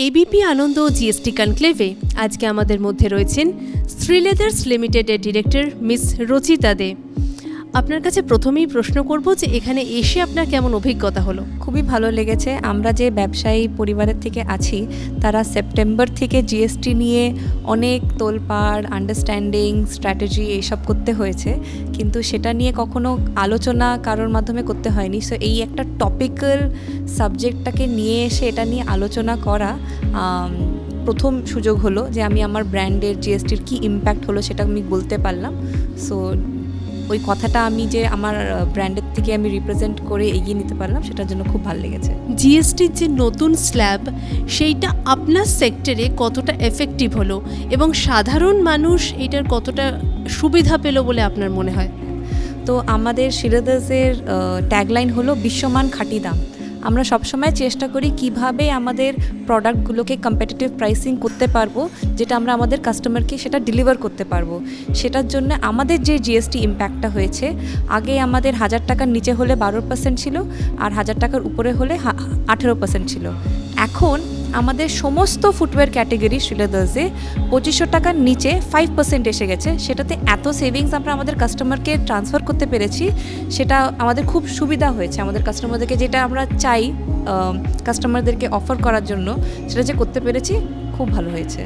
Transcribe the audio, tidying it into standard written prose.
ABP আনন্দ ও GST কনক্লেভে আজকে আমাদের মধ্যে রয়েছেন শ্রীলেদার্স লিমিটেডের ডিরেক্টর মিস রচিতা দে। আপনার কাছে প্রথমেই প্রশ্ন করব যে এখানে এসে আপনার কেমন অভিজ্ঞতা হলো? খুবই ভালো লেগেছে। আমরা যে ব্যবসায়ী পরিবারের থেকে আছি তারা সেপ্টেম্বর থেকে জিএসটি নিয়ে অনেক তোলপাড়, আন্ডারস্ট্যান্ডিং, স্ট্র্যাটেজি এইসব করতে হয়েছে, কিন্তু সেটা নিয়ে কখনো আলোচনা কারোর মাধ্যমে করতে হয়নি। সো এই একটা টপিক্যাল সাবজেক্টটাকে নিয়ে এসে এটা নিয়ে আলোচনা করা প্রথম সুযোগ হলো যে আমি আমার ব্র্যান্ডের জিএসটির কী ইম্প্যাক্ট হলো সেটা আমি বলতে পারলাম। সো ওই কথাটা আমি যে আমার ব্র্যান্ডের থেকে আমি রিপ্রেজেন্ট করে এগিয়ে নিতে পারলাম, সেটার জন্য খুব ভালো লেগেছে। জিএসটির যে নতুন স্ল্যাব সেইটা আপনার সেক্টরে কতটা এফেক্টিভ হলো এবং সাধারণ মানুষ এটার কতটা সুবিধা পেল বলে আপনার মনে হয়? তো আমাদের শ্রীলেদার্সের ট্যাগলাইন হলো বিশ্বমান খাঁটি দাম। আমরা সবসময় চেষ্টা করি কিভাবে আমাদের প্রোডাক্টগুলোকে কম্পিটিটিভ প্রাইসিং করতে পারবো, যেটা আমরা আমাদের কাস্টমারকে সেটা ডেলিভার করতে পারবো। সেটার জন্য আমাদের যে জিএসটি ইম্প্যাক্টটা হয়েছে, আগে আমাদের 1000 টাকার নিচে হলে 12% ছিল, আর 1000 টাকার উপরে হলে 18% ছিল। এখন আমাদের সমস্ত ফুটওয়্যার ক্যাটেগরি শ্রীলেদার্সে 2500 টাকার নিচে 5% এসে গেছে। সেটাতে এত সেভিংস আমরা আমাদের কাস্টমারকে ট্রান্সফার করতে পেরেছি, সেটা আমাদের খুব সুবিধা হয়েছে। আমাদের কাস্টমারদেরকে যেটা আমরা চাই কাস্টমারদেরকে অফার করার জন্য, সেটা যে করতে পেরেছি, খুব ভালো হয়েছে।